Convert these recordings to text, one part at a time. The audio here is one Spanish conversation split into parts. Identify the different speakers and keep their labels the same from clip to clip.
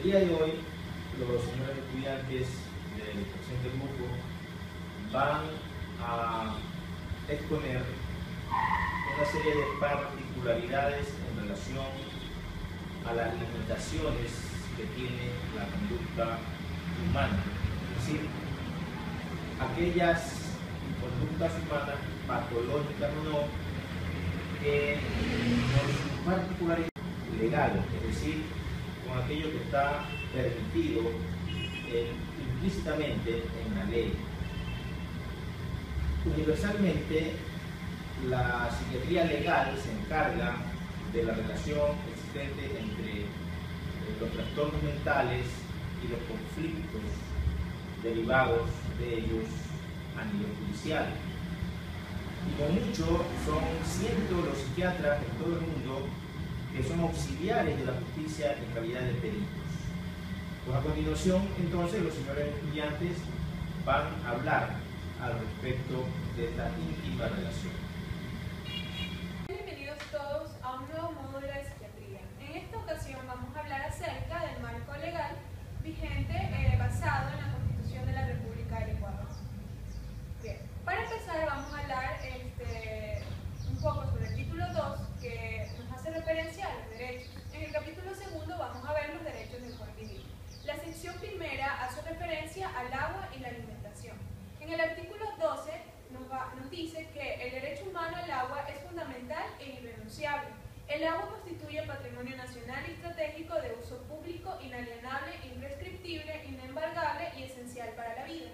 Speaker 1: día de hoy, los señores estudiantes del presente grupo van a exponer una serie de particularidades en relación a las limitaciones que tiene la conducta humana, es decir, aquellas conductas humanas, patológicas o no, que por su particularidad legal, es decir, con aquello que está permitido implícitamente en la ley. Universalmente, la psiquiatría legal se encarga de la relación existente entre los trastornos mentales y los conflictos derivados de ellos a nivel judicial. Y con mucho son cientos los psiquiatras en todo el mundo que son auxiliares de la justicia en calidad de peritos. Pues a continuación, entonces, los señores estudiantes van a hablar al respecto de esta íntima relación.
Speaker 2: Bienvenidos todos a un nuevo módulo de psiquiatría. En esta ocasión vamos a hablar acerca del marco legal vigente basado en la Constitución de la República del Ecuador. Bien, para empezar vamos a hablar un poco sobre el título 2, que nos hace referencia a los derechos. En el capítulo segundo vamos a ver los derechos del buen vivir. La sección primera hace referencia al agua y la alimentación. En el artículo 12 nos dice que el derecho humano al agua es fundamental e irrenunciable. El agua constituye patrimonio nacional y estratégico de uso público, inalienable, imprescriptible, inembargable y esencial para la vida.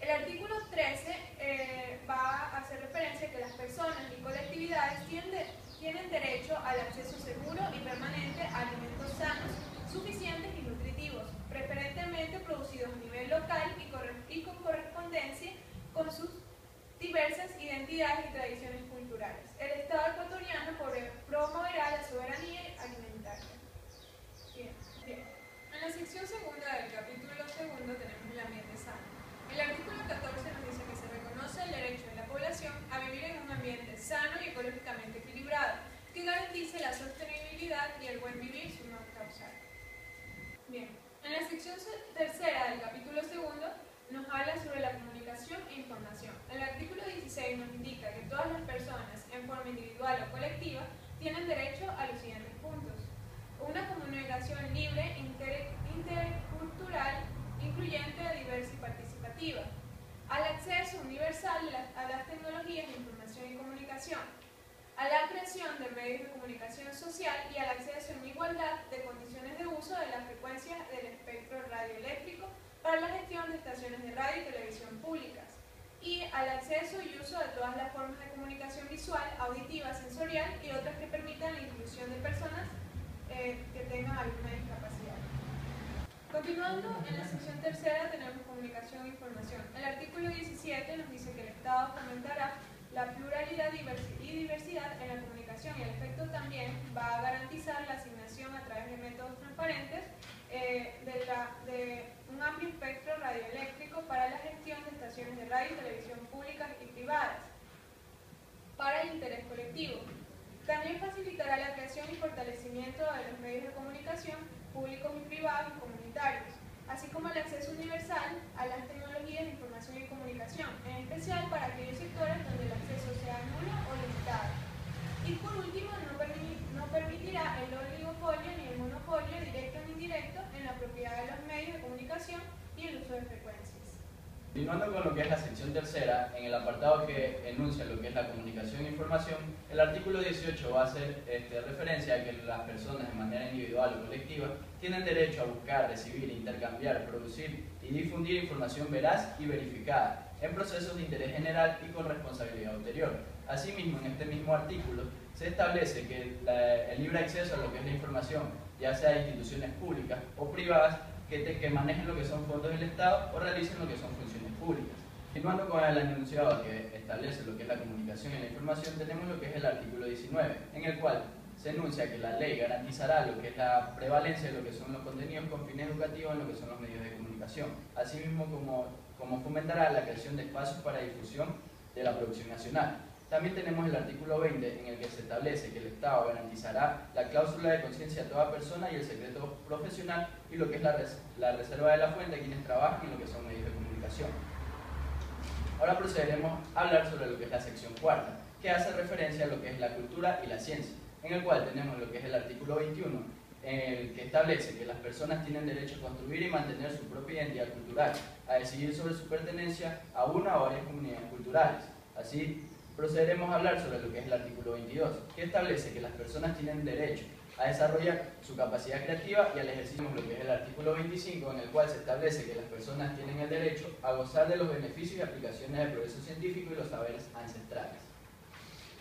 Speaker 2: El artículo 13 va a hacer referencia a que las personas y colectividades tienen derecho al acceso seguro y permanente a alimentos sanos, suficientes y nutritivos, preferentemente producidos a nivel local y con correspondencia con sus diversas identidades y tradiciones culturales. El Estado ecuatoriano promoverá la soberanía alimentaria. Bien. En la sección segunda del capítulo segundo tenemos el ambiente sano. El artículo 14 nos dice que se reconoce el derecho de la población a vivir en un ambiente sano y ecológicamente equilibrado, que garantice la sostenibilidad y el buen vivir su no causal. Bien, en la sección tercera del capítulo segundo nos habla sobre la comunicación e información. El artículo 16 nos indica que todas las personas, en forma individual o colectiva, tienen derecho a los siguientes puntos: una comunicación libre, intercultural, incluyente, diversa y participativa; al acceso universal a las tecnologías de información y comunicación; a la creación de medios de comunicación social y al acceso en igualdad de condiciones de uso de las frecuencias del espectro radioeléctrico para la gestión de estaciones de radio y televisión públicas; y al acceso y uso de todas las formas de comunicación visual, auditiva, sensorial y otras que permitan la inclusión de personas que tengan alguna discapacidad. Continuando, en la sección tercera tenemos comunicación e información. El artículo 17 nos dice que el Estado fomentará la pluralidad y diversidad en la comunicación, y al efecto también va a garantizar la asignación a través de métodos transparentes de un amplio espectro radioeléctrico para la gestión de estaciones de radio y televisión públicas y privadas para el interés colectivo. También facilitará la creación y fortalecimiento de los medios de comunicación públicos y privados y comunitarios, así como el acceso universal a las tecnologías de información y comunicación, en especial para aquellos sectores donde el acceso sea nulo o limitado. Y por último, no permitirá el oligopolio ni el monopolio directo o indirecto en la propiedad de los medios de comunicación y el uso de frecuencias.
Speaker 3: Continuando con lo que es la sección tercera, en el apartado que enuncia lo que es la comunicación e información, el artículo 18 va a hacer referencia a que las personas de manera individual o colectiva tienen derecho a buscar, recibir, intercambiar, producir y difundir información veraz y verificada en procesos de interés general y con responsabilidad ulterior. Asimismo, en este mismo artículo se establece que el libre acceso a lo que es la información, ya sea de instituciones públicas o privadas, que manejen lo que son fondos del Estado o realicen lo que son funciones públicas. Continuando con el enunciado que establece lo que es la comunicación y la información, tenemos lo que es el artículo 19, en el cual se enuncia que la ley garantizará lo que es la prevalencia de lo que son los contenidos con fines educativos en lo que son los medios de comunicación, asimismo como fomentará la creación de espacios para difusión de la producción nacional. También tenemos el artículo 20, en el que se establece que el Estado garantizará la cláusula de conciencia a toda persona y el secreto profesional y lo que es la reserva de la fuente a quienes trabajan en lo que son medios de comunicación. Ahora procederemos a hablar sobre lo que es la sección cuarta, que hace referencia a lo que es la cultura y la ciencia, en el cual tenemos lo que es el artículo 21, en el que establece que las personas tienen derecho a construir y mantener su propia identidad cultural, a decidir sobre su pertenencia a una o varias comunidades culturales. Así, procederemos a hablar sobre lo que es el artículo 22, que establece que las personas tienen derecho a desarrollar su capacidad creativa y al ejercicio de lo que es el artículo 25, en el cual se establece que las personas tienen el derecho a gozar de los beneficios y aplicaciones del progreso científico y los saberes ancestrales.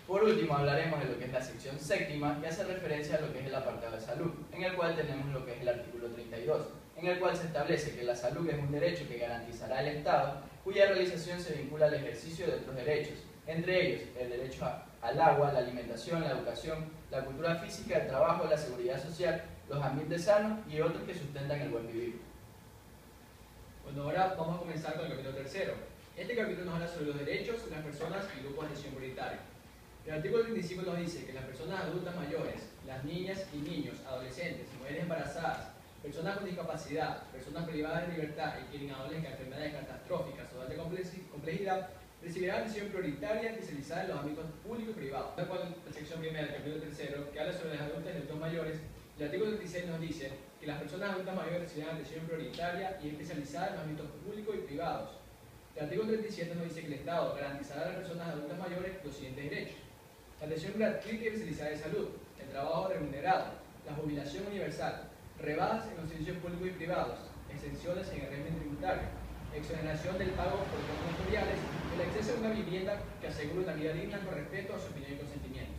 Speaker 3: Por último, hablaremos de lo que es la sección séptima, que hace referencia a lo que es el apartado de salud, en el cual tenemos lo que es el artículo 32, en el cual se establece que la salud es un derecho que garantizará el Estado, cuya realización se vincula al ejercicio de otros derechos, entre ellos el derecho al agua, la alimentación, la educación, la cultura física, el trabajo, la seguridad social, los ambientes sanos y otros que sustentan el buen vivir.
Speaker 4: Bueno, ahora vamos a comenzar con el capítulo tercero. Este capítulo nos habla sobre los derechos de las personas y grupos de atención prioritaria. El artículo 35 nos dice que las personas adultas mayores, las niñas y niños, adolescentes, mujeres embarazadas, personas con discapacidad, personas privadas de libertad y quienes adolecen enfermedades catastróficas o de alta complejidad, recibirán atención prioritaria especializada en los ámbitos público y privado. La sección primera del capítulo tercero, que habla sobre las adultas y adultos mayores, el artículo 36 nos dice que las personas adultas mayores recibirán atención prioritaria y especializada en los ámbitos públicos y privados. El artículo 37 nos dice que el Estado garantizará a las personas adultas mayores los siguientes derechos: la atención gratuita y especializada de salud, el trabajo remunerado, la jubilación universal, rebajas en los servicios públicos y privados, exenciones en el régimen tributario, exoneración del pago por costos notariales, el acceso a una vivienda que asegure una vida digna con respeto a su opinión y consentimiento.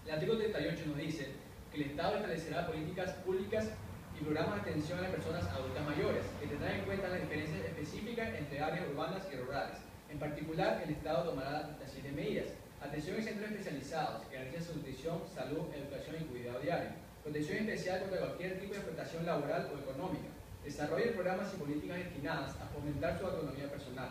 Speaker 4: El artículo 38 nos dice que el Estado establecerá políticas públicas y programas de atención a las personas adultas mayores, que tendrán en cuenta las diferencias específicas entre áreas urbanas y rurales. En particular, el Estado tomará las siguientes medidas: atención en centros especializados, que garanticen su nutrición, salud, educación y cuidado diario, protección especial contra cualquier tipo de explotación laboral o económica, desarrollo de programas y políticas destinadas a fomentar su autonomía personal,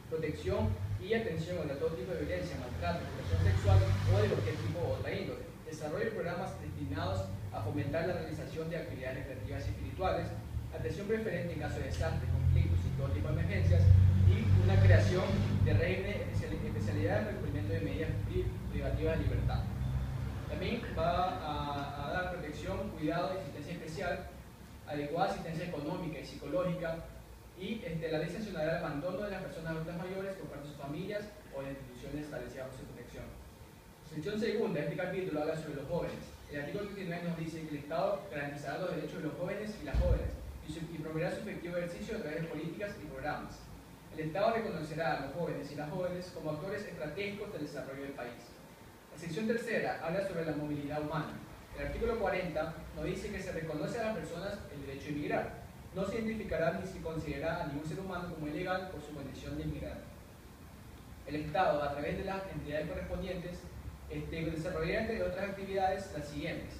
Speaker 4: protección y atención contra todo tipo de violencia, maltrato, explotación sexual o de cualquier tipo u otra índole, desarrollo de programas destinados a fomentar la realización de actividades recreativas y espirituales, atención preferente en caso de desastres, conflictos y todo tipo de emergencias, y una creación de regímenes especialidades para el cumplimiento de medidas privativas de libertad. También va a dar protección, cuidado y asistencia especial, adecuada asistencia económica y psicológica, y la ley sancionará el abandono de las personas adultas mayores por parte de sus familias o de instituciones establecidas por su protección. Sección segunda, este capítulo habla sobre los jóvenes. El artículo 39 nos dice que el Estado garantizará los derechos de los jóvenes y las jóvenes y promoverá su efectivo ejercicio a través de políticas y programas. El Estado reconocerá a los jóvenes y las jóvenes como actores estratégicos del desarrollo del país. La sección tercera habla sobre la movilidad humana. El artículo 40 nos dice que se reconoce a las personas el derecho a emigrar. No se identificará ni se considerará a ningún ser humano como ilegal por su condición de inmigrante. El Estado, a través de las entidades correspondientes, desarrollará, entre otras actividades, las siguientes: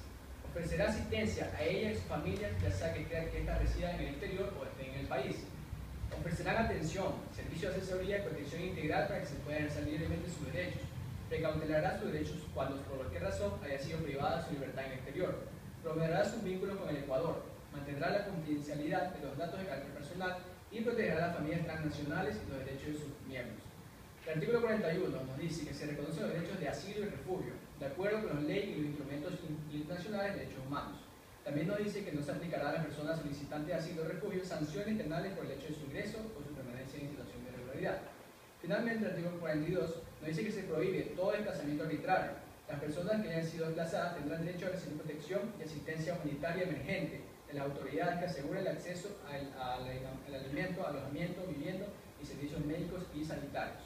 Speaker 4: ofrecerá asistencia a ella y sus familias, ya sea que éstas residan en el exterior o estén en el país. Ofrecerán atención, servicio de asesoría y protección integral para que se puedan ejercer libremente sus derechos. Precautelará sus derechos cuando, por cualquier razón, haya sido privada de su libertad en el exterior. Promoverá sus vínculos con el Ecuador. Mantendrá la confidencialidad de los datos de carácter personal y protegerá a las familias transnacionales y los derechos de sus miembros. El artículo 41 nos dice que se reconocen los derechos de asilo y refugio, de acuerdo con las leyes y los instrumentos internacionales de derechos humanos. También nos dice que no se aplicará a las personas solicitantes de asilo o refugio sanciones penales por el hecho de su ingreso o su permanencia en situación de irregularidad. Finalmente, el artículo 42 nos dice que se prohíbe todo desplazamiento arbitrario. Las personas que hayan sido desplazadas tendrán derecho a recibir protección y asistencia humanitaria emergente de las autoridades que aseguren el acceso al alimento, alojamiento, vivienda y servicios médicos y sanitarios.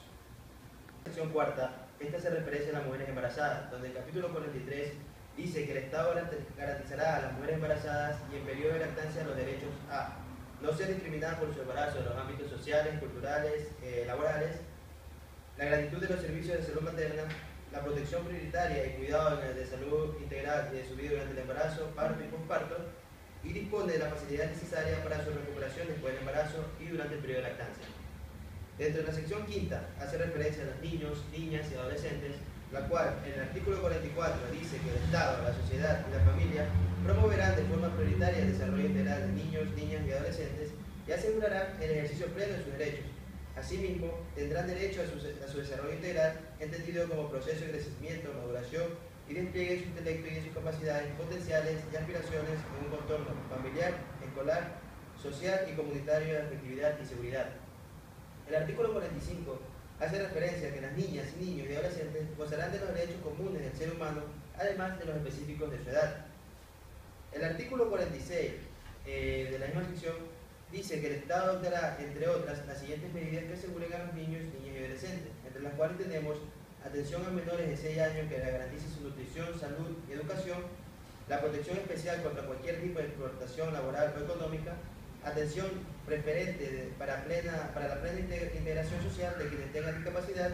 Speaker 5: Sección cuarta, esta se refiere a las mujeres embarazadas, donde el capítulo 43 dice que el Estado garantizará a las mujeres embarazadas y en periodo de lactancia los derechos a no ser discriminadas por su embarazo en los ámbitos sociales, culturales, laborales, la gratitud de los servicios de salud materna, la protección prioritaria y cuidado de salud integral y de su vida durante el embarazo, parto y posparto, y dispone de la facilidad necesaria para su recuperación después del embarazo y durante el periodo de lactancia. Dentro de la sección quinta hace referencia a los niños, niñas y adolescentes, la cual en el artículo 44 dice que el Estado, la sociedad y la familia promoverán de forma prioritaria el desarrollo integral de niños, niñas y adolescentes y asegurarán el ejercicio pleno de sus derechos. Asimismo, tendrán derecho a su desarrollo integral, entendido como proceso de crecimiento, maduración y despliegue de su intelecto y de sus capacidades potenciales y aspiraciones en un contorno familiar, escolar, social y comunitario de afectividad y seguridad. El artículo 45 hace referencia a que las niñas, niños y adolescentes gozarán de los derechos comunes del ser humano, además de los específicos de su edad. El artículo 46 de la misma sección dice que el Estado adoptará, entre otras, las siguientes medidas que aseguren a los niños, niñas y adolescentes, entre las cuales tenemos atención a menores de 6 años que les garantice su nutrición, salud y educación, la protección especial contra cualquier tipo de explotación laboral o económica, atención preferente para la plena integración social de quienes tengan discapacidad,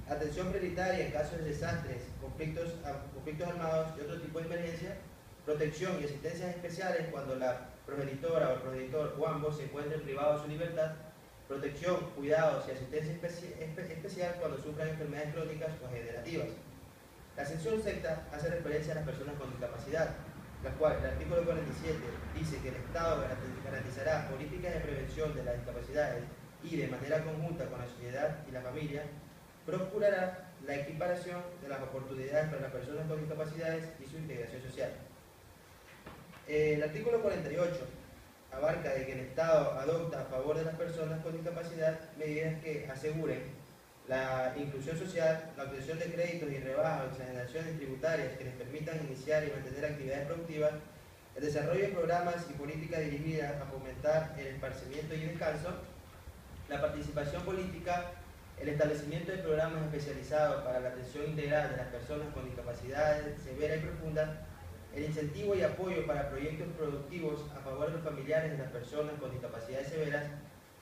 Speaker 5: atención prioritaria en casos de desastres, conflictos armados y otro tipo de emergencia, protección y asistencias especiales cuando la progenitora o el progenitor o ambos se encuentren privados de su libertad, protección, cuidados y asistencia especial cuando sufran enfermedades crónicas o degenerativas. La sección sexta hace referencia a las personas con discapacidad, la cual, el artículo 47, dice que el Estado garantizará políticas de prevención de las discapacidades y, de manera conjunta con la sociedad y la familia, procurará la equiparación de las oportunidades para las personas con discapacidades y su integración social. El artículo 48 abarca de que el Estado adopta a favor de las personas con discapacidad medidas que aseguren la inclusión social, la obtención de créditos y rebajas o exoneraciones tributarias que les permitan iniciar y mantener actividades productivas, el desarrollo de programas y políticas dirigidas a fomentar el esparcimiento y descanso, la participación política, el establecimiento de programas especializados para la atención integral de las personas con discapacidades severas y profundas, el incentivo y apoyo para proyectos productivos a favor de los familiares de las personas con discapacidades severas,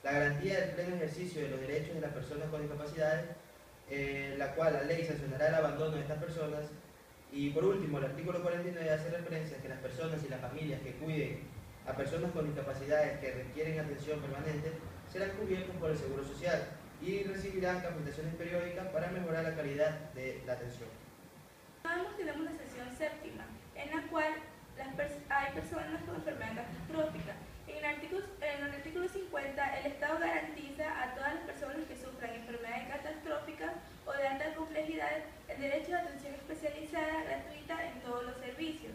Speaker 5: la garantía del pleno ejercicio de los derechos de las personas con discapacidades, la cual la ley sancionará el abandono de estas personas, y por último el artículo 49 hace referencia a que las personas y las familias que cuiden a personas con discapacidades que requieren atención permanente serán cubiertos por el Seguro Social y recibirán capacitaciones periódicas para mejorar la calidad de la atención.
Speaker 2: Tenemos la sección séptima, en la cual hay personas con enfermedad catastrófica. En el artículo 50, el Estado garantiza a todas las personas que sufran enfermedades catastróficas o de alta complejidad el derecho a atención especializada gratuita en todos los servicios.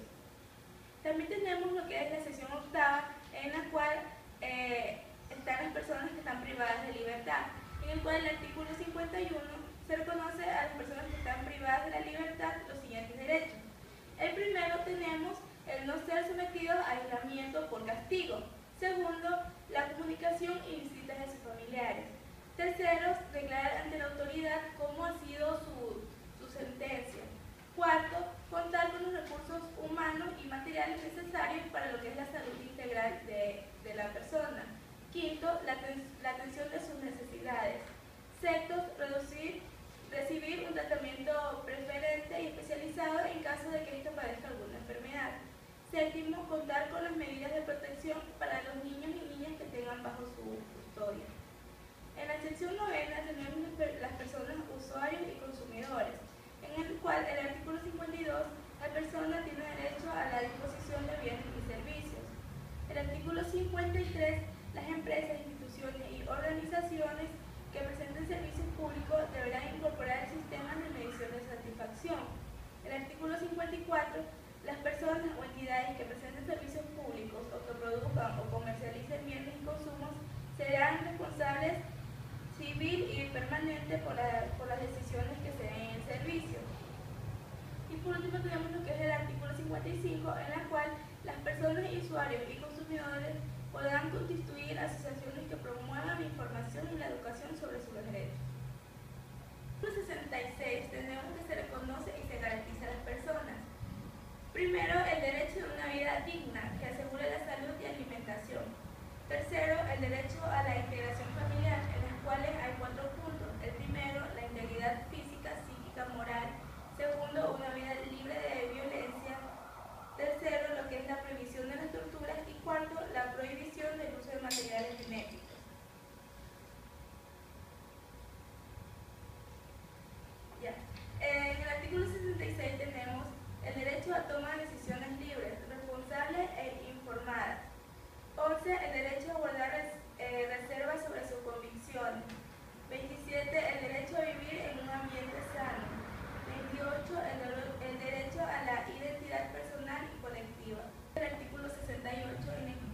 Speaker 2: También tenemos lo que es la sección octava, en la cual están las personas que están privadas de libertad, en el cual el artículo 51 se reconoce a las personas que están privadas de la libertad los siguientes derechos. El primero tenemos el no ser sometidos a aislamiento por castigo. Segundo, la comunicación y visitas de sus familiares. Tercero, declarar ante la autoridad cómo ha sido su sentencia. Cuarto, contar con los recursos humanos y materiales necesarios para lo que es la salud integral de la persona. Quinto, la atención de sus necesidades. Sexto, recibir un tratamiento preferente y especializado en caso de que éste padezca alguna enfermedad. Séptimo, contar con las medidas de protección para los niños y niñas que tengan bajo su custodia. En la sección novena tenemos las personas usuarios y consumidores, en el cual el artículo 52, la persona tiene derecho a la disposición de bienes y servicios. El artículo 53, las empresas, instituciones y organizaciones que presenten servicios públicos deberán incorporar sistemas de medición de satisfacción. El artículo 54, las personas o entidades que presenten servicios públicos o que produzcan o comercialicen bienes y consumos serán responsables civil y permanente por las decisiones que se den en el servicio. Y por último tenemos lo que es el artículo 55, en la cual las personas, usuarios y consumidores podrán constituir asociaciones que promuevan la información y la educación sobre sus derechos. En el artículo 66 tenemos que se reconoce y se garantiza a las personas. Primero, el derecho a una vida digna que asegure la salud y alimentación. Tercero, el derecho a la integración familiar, en los cuales hay 4 puntos. El primero, la integridad física, psíquica, moral. Segundo, una vida libre de violencia. Tercero, lo que es la prohibición de las torturas. Y cuarto, la prohibición del uso de materiales genéticos.
Speaker 6: derecho a tomar decisiones libres, responsables e informadas. 11. El derecho a guardar reservas sobre sus convicciones. 27. El derecho a vivir en un ambiente sano. 28. El derecho a la identidad personal y colectiva. El artículo 68,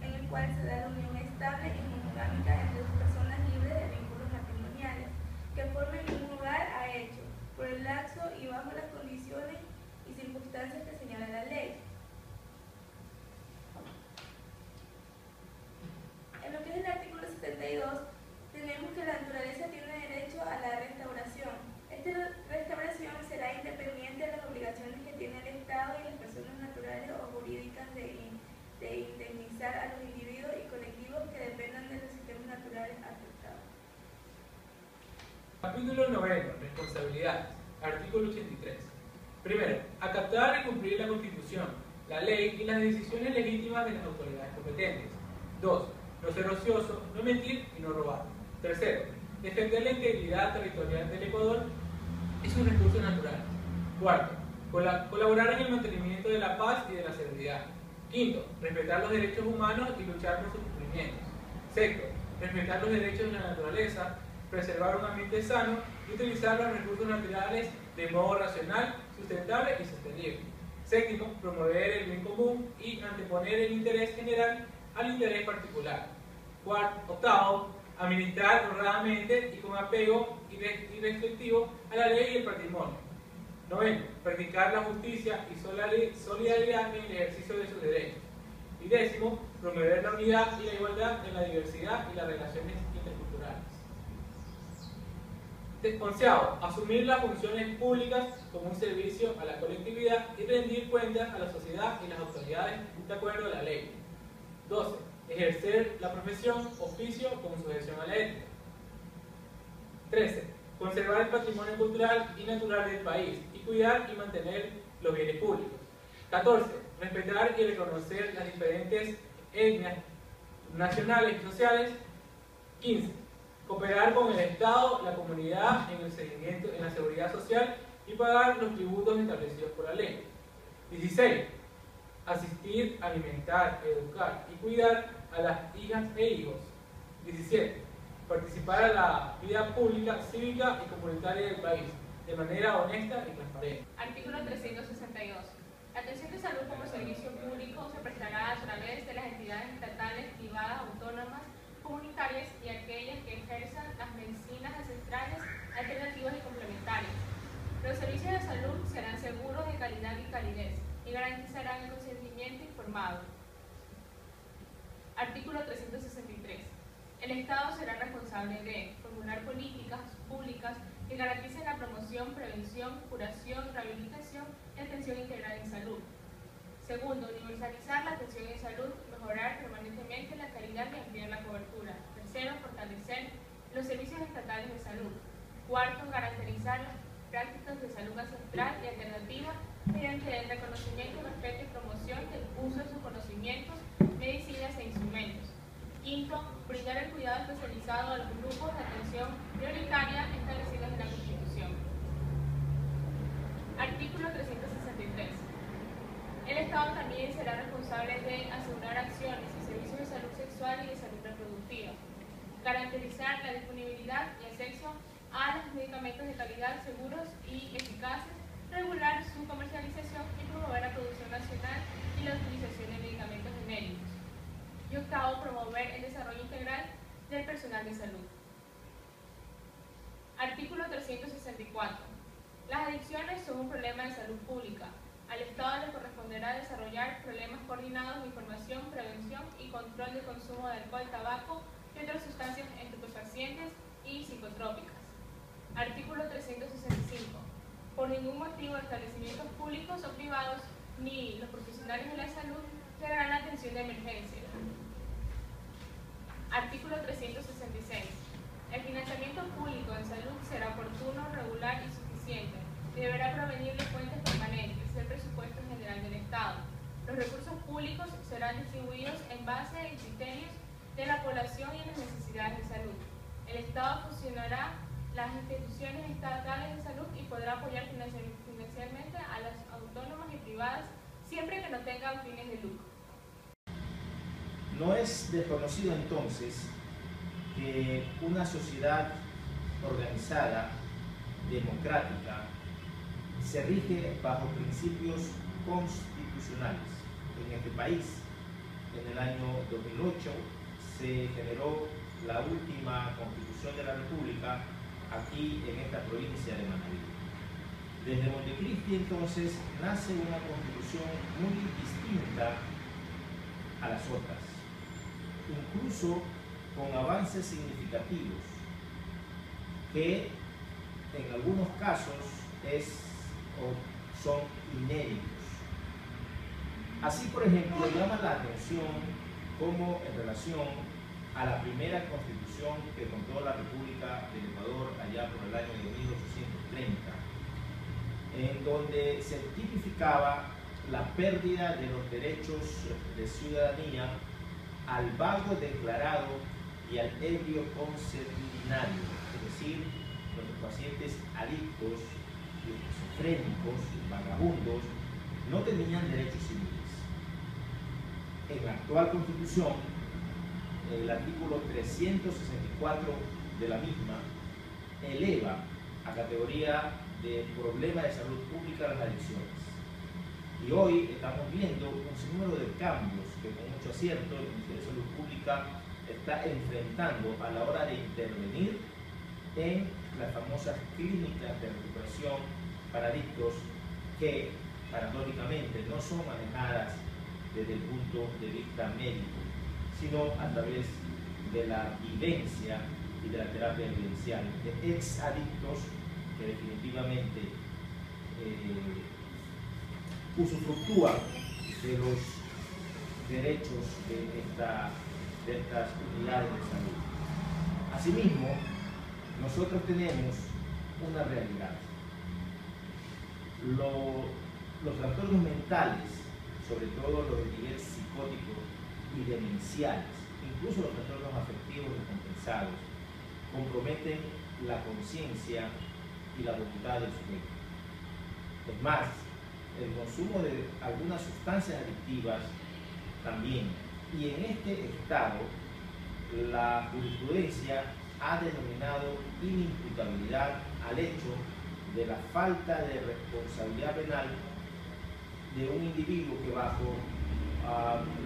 Speaker 6: en el cual se da la unión estable y monogámica entre dos personas libres de vínculos matrimoniales, que formen un hogar a hecho, por el lapso y bajo las condiciones y circunstancias que señala la ley. En lo que es el artículo 72, tenemos que la naturaleza tiene derecho a la restauración. Esta restauración será independiente de las obligaciones que tiene el Estado y las personas naturales o jurídicas de indemnizar a los individuos y colectivos que dependan de los sistemas naturales afectados.
Speaker 7: Capítulo 9. Responsabilidades. Artículo 83. Primero, acatar y cumplir la Constitución, la ley y las decisiones legítimas de las autoridades competentes. 2. No ser ocioso, no mentir y no robar. Tercero, defender la integridad territorial del Ecuador y sus recursos naturales. Cuarto, colaborar en el mantenimiento de la paz y de la seguridad. Quinto, respetar los derechos humanos y luchar por sus cumplimientos. Sexto, respetar los derechos de la naturaleza, preservar un ambiente sano y utilizar los recursos naturales de modo racional, sustentable y sostenible. Séptimo, promover el bien común y anteponer el interés general al interés particular. Octavo, administrar honradamente y con apego irrestrictivo a la ley y el patrimonio. Noveno, practicar la justicia y solidaridad en el ejercicio de sus derechos. Y décimo, promover la unidad y la igualdad en la diversidad y las relaciones interculturales. Onceavo, asumir las funciones públicas como un servicio a la colectividad y rendir cuentas a la sociedad y las autoridades de acuerdo a la ley. 12. Ejercer la profesión, oficio con sujeción a la ética. 13. Conservar el patrimonio cultural y natural del país y cuidar y mantener los bienes públicos. 14. Respetar y reconocer las diferentes etnias nacionales y sociales. 15. Cooperar con el Estado, la comunidad en el seguimiento, en la seguridad social y pagar los tributos establecidos por la ley. 16. Asistir, alimentar, educar y cuidar a las hijas e hijos. 17. Participar en la vida pública, cívica y comunitaria del país, de manera honesta y transparente.
Speaker 8: Artículo 362. La atención de salud como servicio público se prestará a través de las entidades estatales, privadas, autónomas, comunitarias y aquellas que ejerzan las medicinas ancestrales, alternativas y complementarias. Los servicios de salud serán seguros de calidad y calidez y garantizarán el consentimiento informado. Artículo 363. El Estado será responsable de formular políticas públicas que garanticen la promoción, prevención, curación, rehabilitación y atención integral en salud. Segundo, universalizar la atención en salud, mejorar permanentemente la calidad y ampliar la cobertura. Tercero, fortalecer los servicios estatales de salud. Cuarto, garantizar las prácticas de salud ancestral y alternativa mediante el reconocimiento, respeto y promoción del uso de sus conocimientos, medicinas e instrumentos. Quinto, brindar el cuidado especializado a los grupos de atención prioritaria establecidos en la Constitución. Artículo 363. El Estado también será responsable de asegurar acciones y servicios de salud sexual y de salud reproductiva, garantizar la disponibilidad y acceso a los medicamentos de calidad seguros y eficaces, regular su comercialización y promover la producción nacional y la utilización de medicamentos genéricos. Y octavo, promover el desarrollo integral del personal de salud. Artículo 364. Las adicciones son un problema de salud pública. Al Estado le corresponderá desarrollar problemas coordinados de información, prevención y control del consumo de alcohol, tabaco y otras sustancias estupefacientes y psicotrópicas. Artículo 365. Por ningún motivo, establecimientos públicos o privados ni los profesionales de la salud darán atención de emergencia. Artículo 366. El financiamiento público en salud será oportuno, regular y suficiente y deberá provenir de fuentes permanentes del presupuesto general del Estado. Los recursos públicos serán distribuidos en base a criterios de la población y las necesidades de salud. El Estado fusionará las instituciones estatales de salud y podrá apoyar financieramente a las autónomas y privadas tengan fines de lucro.
Speaker 1: No es desconocido entonces que una sociedad organizada, democrática, se rige bajo principios constitucionales. En este país, en el año 2008, se generó la última Constitución de la República aquí en esta provincia de Manabí. Desde Montecristi entonces nace una constitución muy distinta a las otras, incluso con avances significativos que en algunos casos son inéditos. Así, por ejemplo, llama la atención como en relación a la primera constitución que contó la República del Ecuador allá por el año de 1830, en donde se tipificaba la pérdida de los derechos de ciudadanía al vago declarado y al ebrio consuetudinario, es decir, los pacientes adictos, esquizofrénicos, vagabundos, no tenían derechos civiles. En la actual Constitución, el artículo 364 de la misma eleva a categoría de problema de salud pública las adicciones. Y hoy estamos viendo un sinnúmero de cambios que con mucho acierto el Ministerio de Salud Pública está enfrentando a la hora de intervenir en las famosas clínicas de recuperación para adictos que paradójicamente no son manejadas desde el punto de vista médico, sino a través de la vivencia y de la terapia vivencial de exadictos que definitivamente usufructúan de los derechos de estas unidades de salud. Asimismo, nosotros tenemos una realidad. Los trastornos mentales, sobre todo los de nivel psicótico y demenciales, incluso los trastornos afectivos descompensados, comprometen la conciencia y la voluntad del sujeto. Es más, el consumo de algunas sustancias adictivas también. Y en este estado, la jurisprudencia ha denominado inimputabilidad al hecho de la falta de responsabilidad penal de un individuo que bajo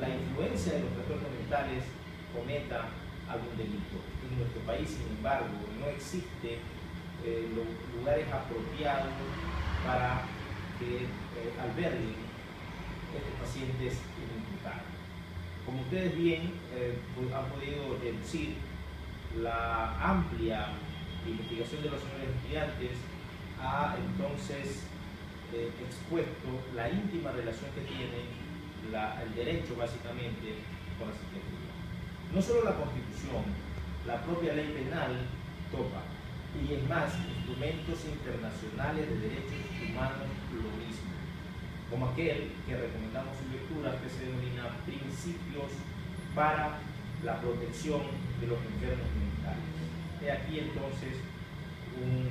Speaker 1: la influencia de los trastornos mentales cometa algún delito. En nuestro país, sin embargo, no existe los lugares apropiados para que alberguen estos pacientes inimputables. Como ustedes bien han podido deducir, la amplia investigación de los señores estudiantes ha entonces expuesto la íntima relación que tiene el derecho básicamente con la psiquiatría. No solo la Constitución, la propia ley penal topa, y es más, instrumentos internacionales de derechos humanos lo mismo, como aquel que recomendamos en lectura que se denomina Principios para la protección de los enfermos mentales. He aquí entonces un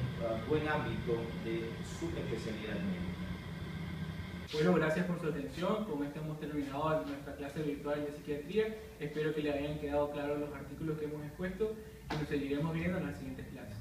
Speaker 1: buen ámbito de su especialidad médica.
Speaker 7: Bueno, gracias por su atención. Con esto hemos terminado nuestra clase virtual de psiquiatría. Espero que le hayan quedado claros los artículos que hemos expuesto y nos seguiremos viendo en las siguientes clases.